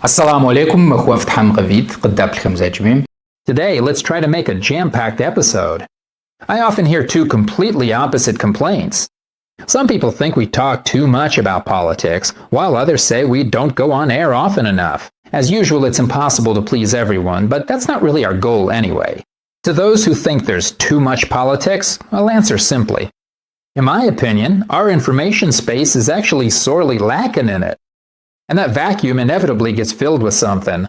Assalamu alaikum, أخوة فتحان قفيد قدام لكم زي جميم. Today, let's try to make a jam-packed episode. I often hear two completely opposite complaints. Some people think we talk too much about politics, while others say we don't go on air often enough. As usual, it's impossible to please everyone, but that's not really our goal anyway. To those who think there's too much politics, I'll answer simply. In my opinion, our information space is actually sorely lacking in it. And that vacuum inevitably gets filled with something.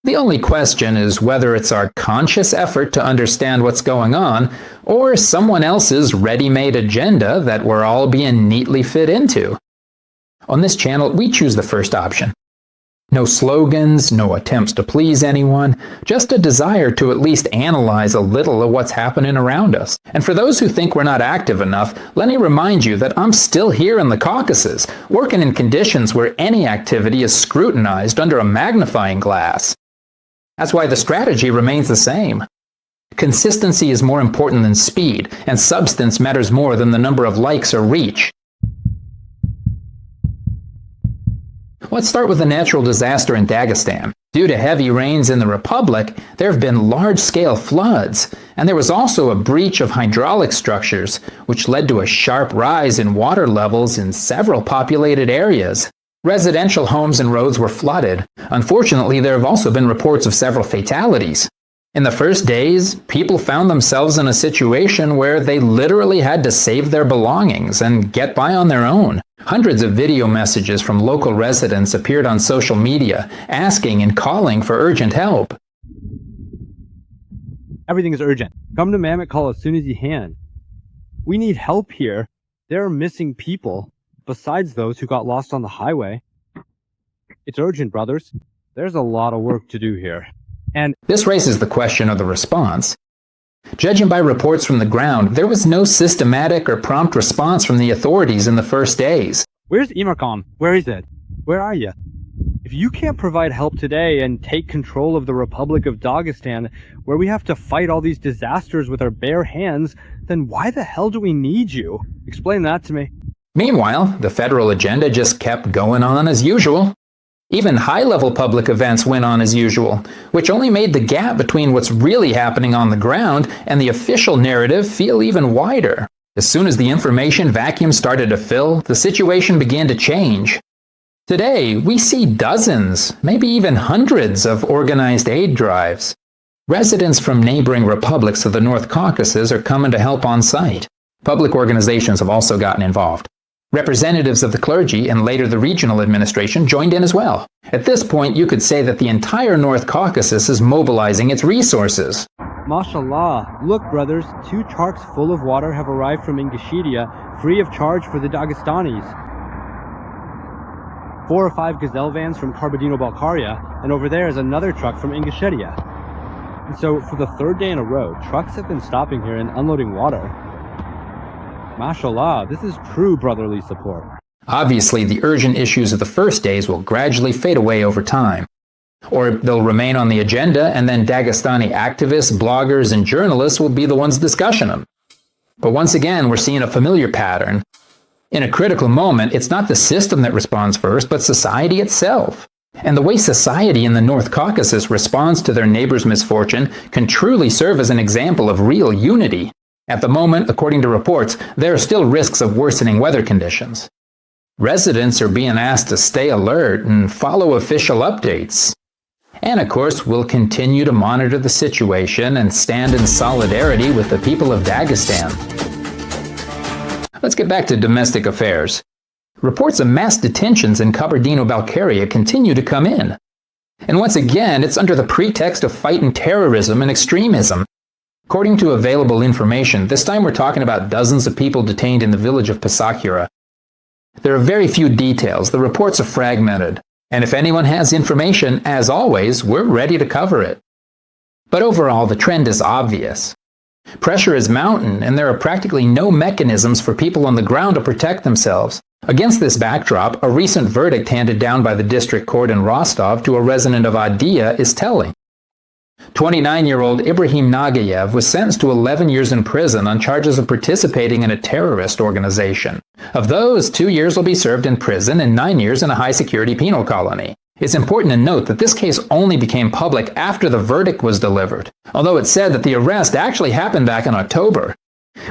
The only question is whether it's our conscious effort to understand what's going on, or someone else's ready-made agenda that we're all being neatly fit into. On this channel, we choose the first option. No slogans, no attempts to please anyone, just a desire to at least analyze a little of what's happening around us. And for those who think we're not active enough, let me remind you that I'm still here in the Caucasus, working in conditions where any activity is scrutinized under a magnifying glass. That's why the strategy remains the same. Consistency is more important than speed, and substance matters more than the number of likes or reach. Let's start with the natural disaster in Dagestan. Due to heavy rains in the Republic, there have been large-scale floods, and there was also a breach of hydraulic structures, which led to a sharp rise in water levels in several populated areas. Residential homes and roads were flooded. Unfortunately, there have also been reports of several fatalities. In the first days, people found themselves in a situation where they literally had to save their belongings and get by on their own. Hundreds of video messages from local residents appeared on social media, asking and calling for urgent help. Everything is urgent. Come to Mammoth Call as soon as you can. We need help here. There are missing people, besides those who got lost on the highway. It's urgent, brothers. There's a lot of work to do here. And this raises the question of the response. Judging by reports from the ground, there was no systematic or prompt response from the authorities in the first days. Where's Imarkam? Where is it? Where are you? If you can't provide help today and take control of the Republic of Dagestan, where we have to fight all these disasters with our bare hands, then why the hell do we need you? Explain that to me. Meanwhile, the federal agenda just kept going on as usual. Even high-level public events went on as usual, which only made the gap between what's really happening on the ground and the official narrative feel even wider. As soon as the information vacuum started to fill, the situation began to change. Today, we see dozens, maybe even hundreds of organized aid drives. Residents from neighboring republics of the North Caucasus are coming to help on site. Public organizations have also gotten involved. Representatives of the clergy and later the regional administration joined in as well. At this point, you could say that the entire North Caucasus is mobilizing its resources. Mashallah, look brothers, 2 trucks full of water have arrived from Ingushetia, free of charge for the Dagestanis. 4 or 5 gazelle vans from Kabardino-Balkaria, and over there is another truck from Ingushetia. And so for the 3rd day in a row, trucks have been stopping here and unloading water. Mashallah, this is true brotherly support. Obviously, the urgent issues of the first days will gradually fade away over time. Or they'll remain on the agenda, and then Dagestani activists, bloggers, and journalists will be the ones discussing them. But once again, we're seeing a familiar pattern. In a critical moment, it's not the system that responds first, but society itself. And the way society in the North Caucasus responds to their neighbor's misfortune can truly serve as an example of real unity. At the moment, according to reports, there are still risks of worsening weather conditions. Residents are being asked to stay alert and follow official updates. And of course, we'll continue to monitor the situation and stand in solidarity with the people of Dagestan. Let's get back to domestic affairs. Reports of mass detentions in Kabardino-Balkaria continue to come in. And once again, it's under the pretext of fighting terrorism and extremism. According to available information, this time we're talking about dozens of people detained in the village of Pasakyra. There are very few details, the reports are fragmented, and if anyone has information, as always, we're ready to cover it. But overall, the trend is obvious. Pressure is mounting, and there are practically no mechanisms for people on the ground to protect themselves. Against this backdrop, a recent verdict handed down by the district court in Rostov to a resident of Adygea is telling. 29-year-old Ibrahim Nagayev was sentenced to 11 years in prison on charges of participating in a terrorist organization. Of those, 2 years will be served in prison and 9 years in a high-security penal colony. It's important to note that this case only became public after the verdict was delivered, although it's said that the arrest actually happened back in October.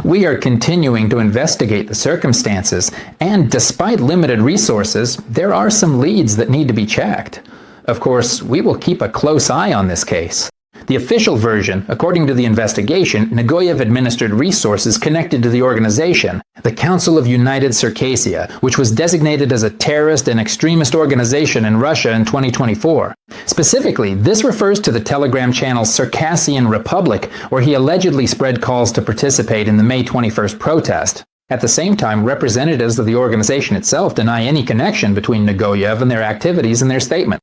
We are continuing to investigate the circumstances, and despite limited resources, there are some leads that need to be checked. Of course, we will keep a close eye on this case. The official version, according to the investigation, Nagoyev administered resources connected to the organization, the Council of United Circassia, which was designated as a terrorist and extremist organization in Russia in 2024. Specifically, this refers to the Telegram channel Circassian Republic, where he allegedly spread calls to participate in the May 21st protest. At the same time, representatives of the organization itself deny any connection between Nagoyev and their activities in their statement.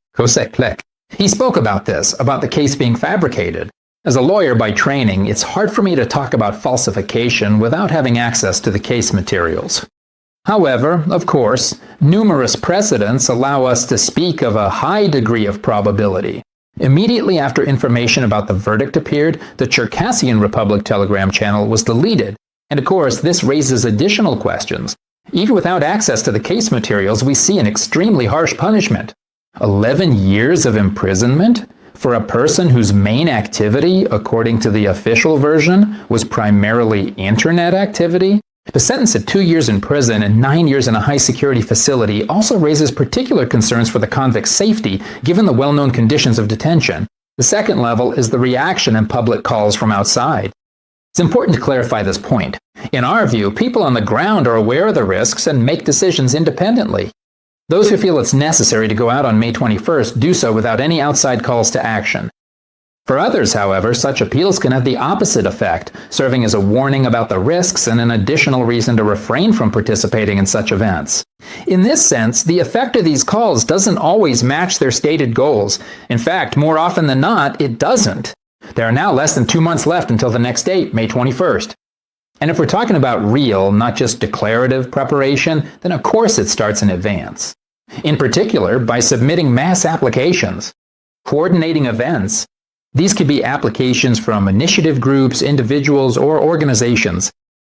He spoke about the case being fabricated. As a lawyer by training, it's hard for me to talk about falsification without having access to the case materials. However, of course, numerous precedents allow us to speak of a high degree of probability. Immediately after information about the verdict appeared, the Circassian Republic Telegram channel was deleted. And of course, this raises additional questions. Even without access to the case materials, we see an extremely harsh punishment. 11 years of imprisonment for a person whose main activity, according to the official version, was primarily internet activity? The sentence of 2 years in prison and 9 years in a high-security facility also raises particular concerns for the convict's safety, given the well-known conditions of detention. The second level is the reaction and public calls from outside. It's important to clarify this point. In our view, people on the ground are aware of the risks and make decisions independently. Those who feel it's necessary to go out on May 21st do so without any outside calls to action. For others, however, such appeals can have the opposite effect, serving as a warning about the risks and an additional reason to refrain from participating in such events. In this sense, the effect of these calls doesn't always match their stated goals. In fact, more often than not, it doesn't. There are now less than 2 months left until the next date, May 21st. And if we're talking about real, not just declarative preparation, then of course it starts in advance. In particular, by submitting mass applications, coordinating events. These could be applications from initiative groups, individuals, or organizations.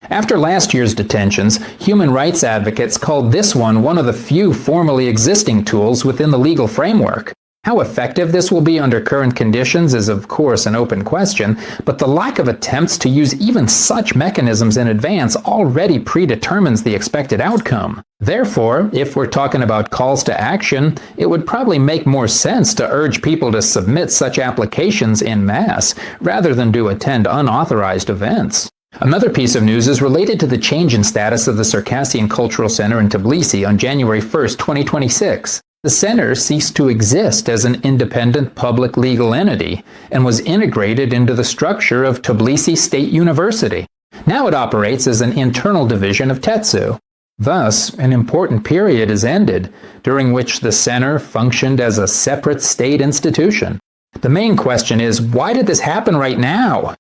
After last year's detentions, human rights advocates called this one of the few formally existing tools within the legal framework. How effective this will be under current conditions is of course an open question, but the lack of attempts to use even such mechanisms in advance already predetermines the expected outcome. Therefore, if we're talking about calls to action, it would probably make more sense to urge people to submit such applications en masse, rather than to attend unauthorized events. Another piece of news is related to the change in status of the Circassian Cultural Center in Tbilisi on January 1st, 2026. The center ceased to exist as an independent public legal entity and was integrated into the structure of Tbilisi State University. Now it operates as an internal division of TETSU. Thus, an important period is ended, during which the center functioned as a separate state institution. The main question is, why did this happen right now?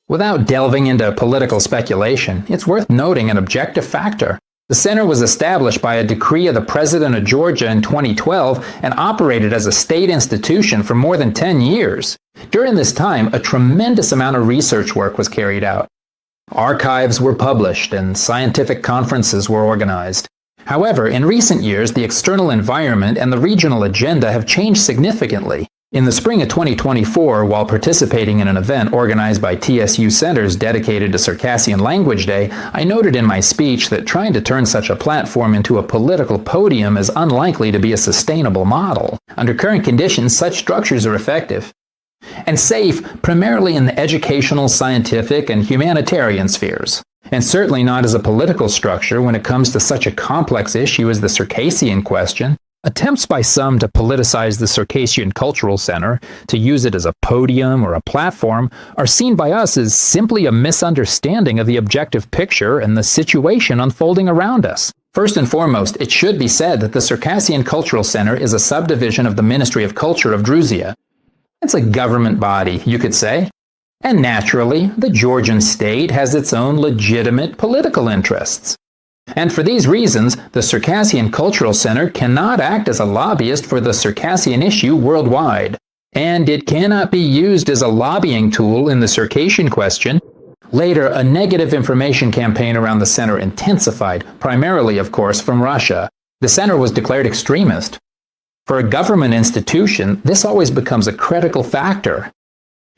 Without delving into political speculation, it's worth noting an objective factor. The center was established by a decree of the President of Georgia in 2012 and operated as a state institution for more than 10 years. During this time, a tremendous amount of research work was carried out. Archives were published and scientific conferences were organized. However, in recent years, the external environment and the regional agenda have changed significantly. In the spring of 2024, while participating in an event organized by TSU centers dedicated to Circassian Language Day, I noted in my speech that trying to turn such a platform into a political podium is unlikely to be a sustainable model. Under current conditions, such structures are effective and safe primarily in the educational, scientific, and humanitarian spheres, and certainly not as a political structure when it comes to such a complex issue as the Circassian question. Attempts by some to politicize the Circassian Cultural Center, to use it as a podium or a platform, are seen by us as simply a misunderstanding of the objective picture and the situation unfolding around us. First and foremost, it should be said that the Circassian Cultural Center is a subdivision of the Ministry of Culture of Druzia. It's a government body, you could say. And naturally, the Georgian state has its own legitimate political interests. And for these reasons, the Circassian Cultural Center cannot act as a lobbyist for the Circassian issue worldwide. And it cannot be used as a lobbying tool in the Circassian question. Later, a negative information campaign around the center intensified, primarily, of course, from Russia. The center was declared extremist. For a government institution, this always becomes a critical factor.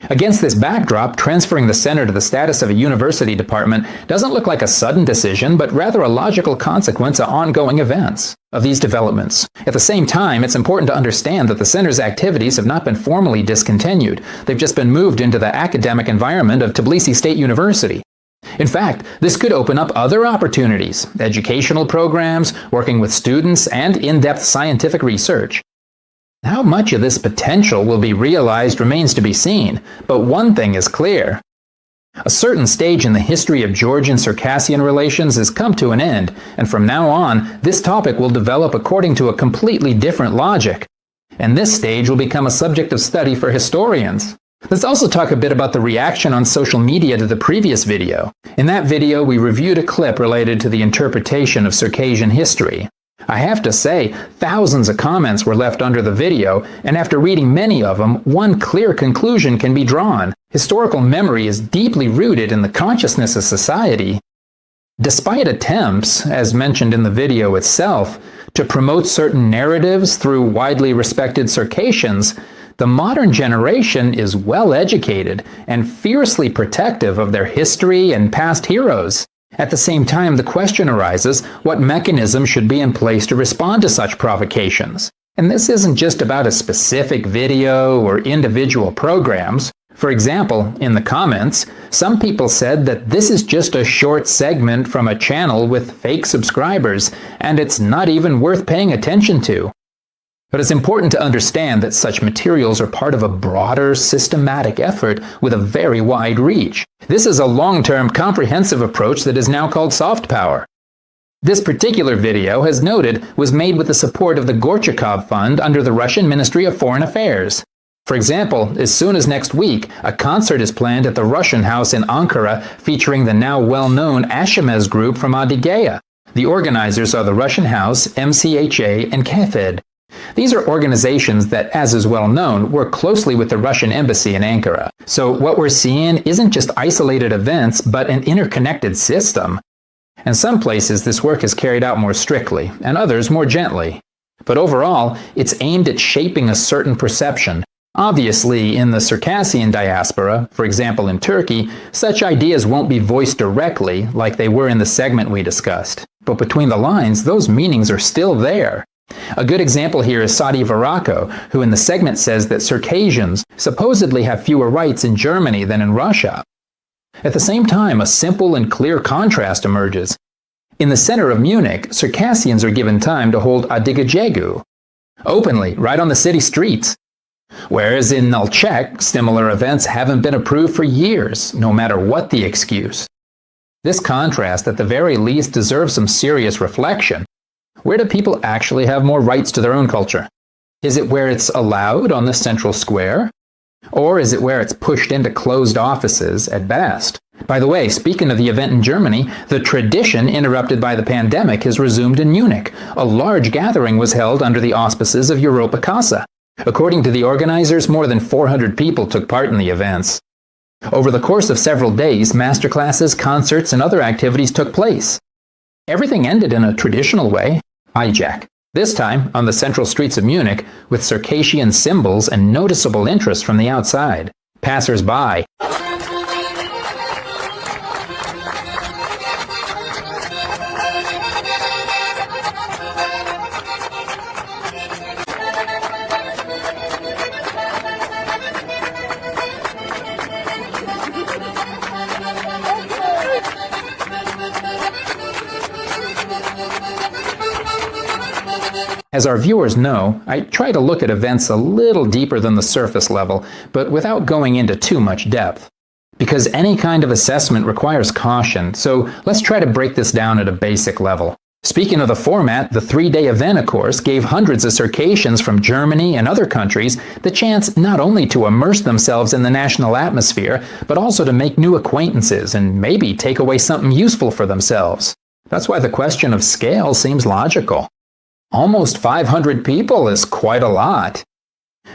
Against this backdrop, transferring the center to the status of a university department doesn't look like a sudden decision, but rather a logical consequence of ongoing events of these developments. At the same time, it's important to understand that the center's activities have not been formally discontinued. They've just been moved into the academic environment of Tbilisi State University. In fact, this could open up other opportunities, educational programs, working with students, and in-depth scientific research. How much of this potential will be realized remains to be seen, but one thing is clear. A certain stage in the history of Georgian-Circassian relations has come to an end, and from now on, this topic will develop according to a completely different logic. And this stage will become a subject of study for historians. Let's also talk a bit about the reaction on social media to the previous video. In that video, we reviewed a clip related to the interpretation of Circassian history. I have to say, thousands of comments were left under the video, and after reading many of them, one clear conclusion can be drawn. Historical memory is deeply rooted in the consciousness of society. Despite attempts, as mentioned in the video itself, to promote certain narratives through widely respected Circassians, the modern generation is well educated and fiercely protective of their history and past heroes. At the same time, the question arises, what mechanism should be in place to respond to such provocations? And this isn't just about a specific video or individual programs. For example, in the comments, some people said that this is just a short segment from a channel with fake subscribers, and it's not even worth paying attention to. But it's important to understand that such materials are part of a broader, systematic effort with a very wide reach. This is a long-term, comprehensive approach that is now called soft power. This particular video, as noted, was made with the support of the Gorchakov Fund under the Russian Ministry of Foreign Affairs. For example, as soon as next week, a concert is planned at the Russian House in Ankara featuring the now well-known Ashemez group from Adygea. The organizers are the Russian House, MCHA, and KFED. These are organizations that, as is well known, work closely with the Russian embassy in Ankara. So what we're seeing isn't just isolated events, but an interconnected system. In some places, this work is carried out more strictly, and others more gently. But overall, it's aimed at shaping a certain perception. Obviously, in the Circassian diaspora, for example in Turkey, such ideas won't be voiced directly like they were in the segment we discussed. But between the lines, those meanings are still there. A good example here is Sadi Varako, who in the segment says that Circassians supposedly have fewer rights in Germany than in Russia. At the same time, a simple and clear contrast emerges. In the center of Munich, Circassians are given time to hold Adygea openly, right on the city streets. Whereas in Nalchek, similar events haven't been approved for years, no matter what the excuse. This contrast, at the very least, deserves some serious reflection. Where do people actually have more rights to their own culture? Is it where it's allowed on the central square? Or is it where it's pushed into closed offices at best? By the way, speaking of the event in Germany, the tradition interrupted by the pandemic has resumed in Munich. A large gathering was held under the auspices of Europa Casa. According to the organizers, more than 400 people took part in the events. Over the course of several days, masterclasses, concerts, and other activities took place. Everything ended in a traditional way, hijack. This time, on the central streets of Munich, with Circassian symbols and noticeable interest from the outside. Passers-by. As our viewers know, I try to look at events a little deeper than the surface level, but without going into too much depth. Because any kind of assessment requires caution, so let's try to break this down at a basic level. Speaking of the format, the 3-day event, of course, gave hundreds of Circassians from Germany and other countries the chance not only to immerse themselves in the national atmosphere, but also to make new acquaintances and maybe take away something useful for themselves. That's why the question of scale seems logical. Almost 500 people is quite a lot.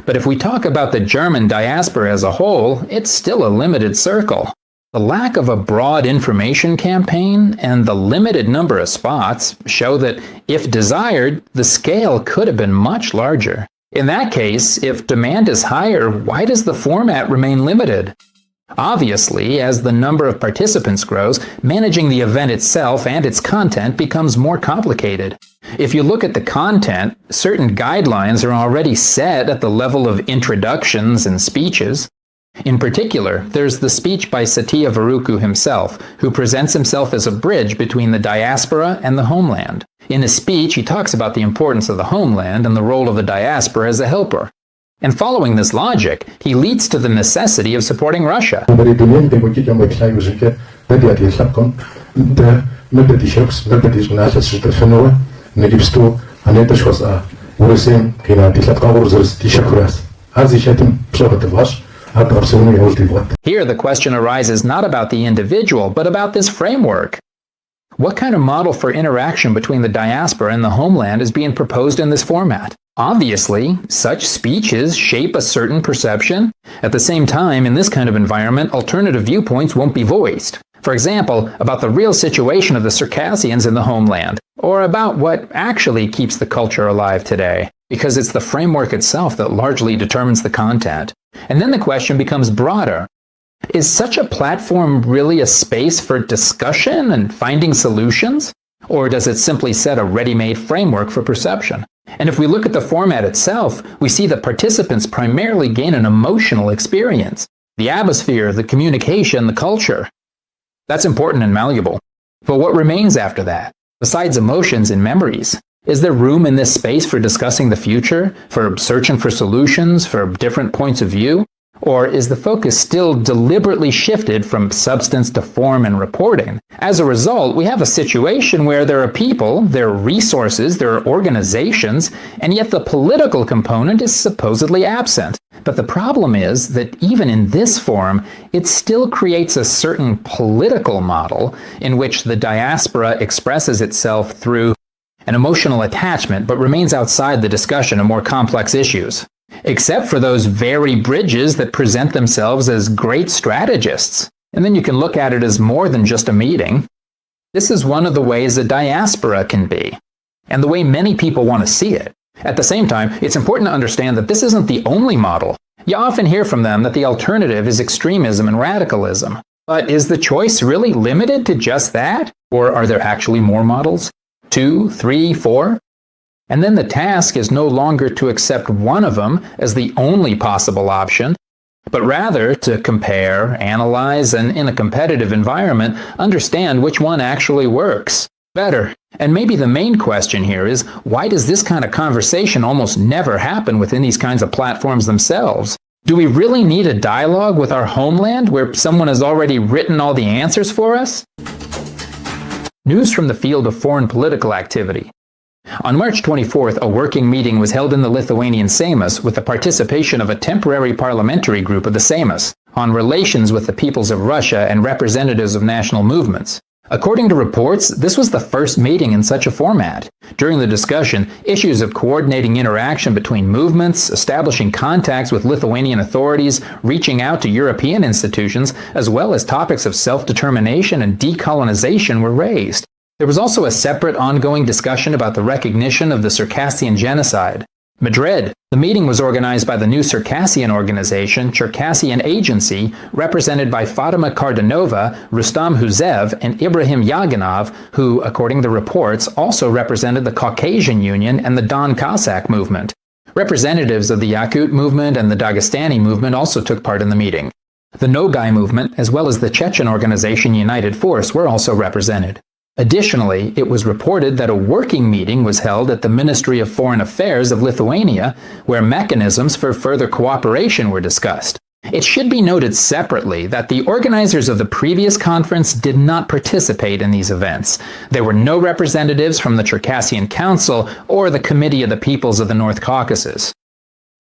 But if we talk about the German diaspora as a whole, it's still a limited circle. The lack of a broad information campaign and the limited number of spots show that, if desired, the scale could have been much larger. In that case, if demand is higher, why does the format remain limited? Obviously, as the number of participants grows, managing the event itself and its content becomes more complicated. If you look at the content, certain guidelines are already set at the level of introductions and speeches. In particular, there's the speech by Satya Varuku himself, who presents himself as a bridge between the diaspora and the homeland. In his speech, he talks about the importance of the homeland and the role of the diaspora as a helper. And following this logic, he leads to the necessity of supporting Russia. Here the question arises not about the individual, but about this framework. What kind of model for interaction between the diaspora and the homeland is being proposed in this format? Obviously, such speeches shape a certain perception. At the same time, in this kind of environment, alternative viewpoints won't be voiced. For example, about the real situation of the Circassians in the homeland, or about what actually keeps the culture alive today, because it's the framework itself that largely determines the content. And then the question becomes broader. Is such a platform really a space for discussion and finding solutions? Or does it simply set a ready-made framework for perception? And if we look at the format itself, we see that participants primarily gain an emotional experience. The atmosphere, the communication, the culture. That's important and malleable. But what remains after that? Besides emotions and memories, is there room in this space for discussing the future, for searching for solutions, for different points of view? Or is the focus still deliberately shifted from substance to form and reporting? As a result, we have a situation where there are people, there are resources, there are organizations, and yet the political component is supposedly absent. But the problem is that even in this form, it still creates a certain political model in which the diaspora expresses itself through an emotional attachment but remains outside the discussion of more complex issues. Except for those very bridges that present themselves as great strategists. And then you can look at it as more than just a meeting. This is one of the ways a diaspora can be, and the way many people want to see it. At the same time, it's important to understand that this isn't the only model. You often hear from them that the alternative is extremism and radicalism. But is the choice really limited to just that? Or are there actually more models? 2, 3, 4? And then the task is no longer to accept one of them as the only possible option, but rather to compare, analyze, and in a competitive environment, understand which one actually works better. And maybe the main question here is, why does this kind of conversation almost never happen within these kinds of platforms themselves? Do we really need a dialogue with our homeland where someone has already written all the answers for us? News from the field of foreign political activity. On March 24th, a working meeting was held in the Lithuanian Seimas with the participation of a temporary parliamentary group of the Seimas on relations with the peoples of Russia and representatives of national movements. According to reports, this was the first meeting in such a format. During the discussion, issues of coordinating interaction between movements, establishing contacts with Lithuanian authorities, reaching out to European institutions, as well as topics of self-determination and decolonization were raised. There was also a separate ongoing discussion about the recognition of the Circassian genocide. Madrid. The meeting was organized by the new Circassian organization, Circassian Agency, represented by Fatima Kardanova, Rustam Huzev, and Ibrahim Yaganov, who, according to reports, also represented the Caucasian Union and the Don Cossack movement. Representatives of the Yakut movement and the Dagestani movement also took part in the meeting. The Nogai movement, as well as the Chechen organization United Force, were also represented. Additionally, it was reported that a working meeting was held at the Ministry of Foreign Affairs of Lithuania, where mechanisms for further cooperation were discussed. It should be noted separately that the organizers of the previous conference did not participate in these events. There were no representatives from the Circassian Council or the Committee of the Peoples of the North Caucasus.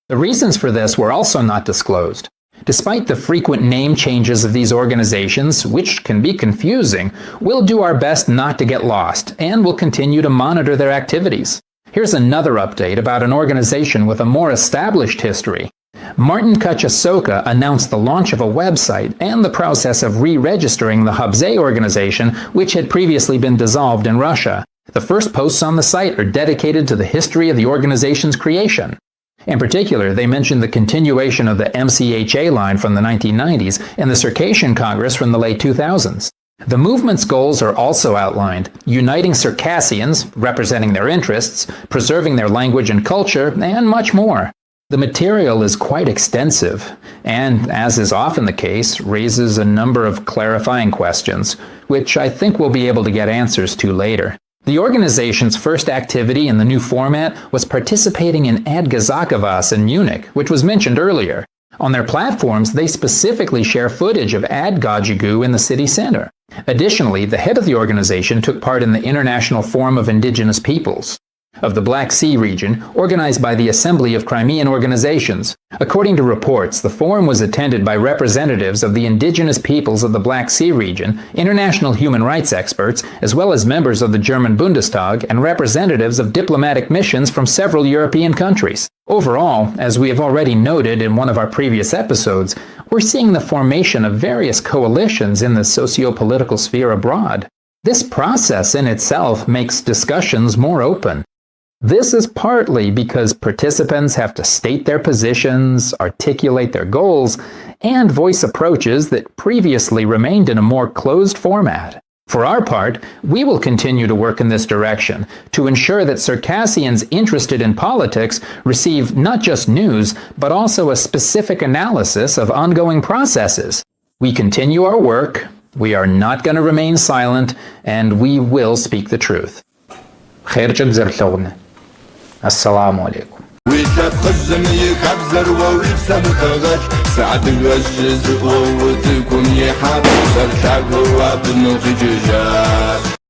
The reasons for this were also not disclosed. Despite the frequent name changes of these organizations, which can be confusing, we'll do our best not to get lost, and we'll continue to monitor their activities. Here's another update about an organization with a more established history. Martin Kachasoka announced the launch of a website and the process of re-registering the Habze organization, which had previously been dissolved in Russia. The first posts on the site are dedicated to the history of the organization's creation. In particular, they mention the continuation of the MCHA line from the 1990s and the Circassian Congress from the late 2000s. The movement's goals are also outlined: uniting Circassians, representing their interests, preserving their language and culture, and much more. The material is quite extensive, and, as is often the case, raises a number of clarifying questions, which I think we'll be able to get answers to later. The organization's first activity in the new format was participating in Adygea in Munich, which was mentioned earlier. On their platforms, they specifically share footage of Adygea in the city center. Additionally, the head of the organization took part in the International Forum of Indigenous Peoples of the Black Sea region, organized by the Assembly of Crimean Organizations. According to reports, the forum was attended by representatives of the indigenous peoples of the Black Sea region, international human rights experts, as well as members of the German Bundestag and representatives of diplomatic missions from several European countries. Overall, as we have already noted in one of our previous episodes, we're seeing the formation of various coalitions in the socio-political sphere abroad. This process in itself makes discussions more open. This is partly because participants have to state their positions, articulate their goals, and voice approaches that previously remained in a more closed format. For our part, we will continue to work in this direction to ensure that Circassians interested in politics receive not just news, but also a specific analysis of ongoing processes. We continue our work, we are not going to remain silent, and we will speak the truth. Assalamu alaikum. وتقدم يكبزر ويبسم خغش سعد الوجز وتكون يحب سرتك وابن خججات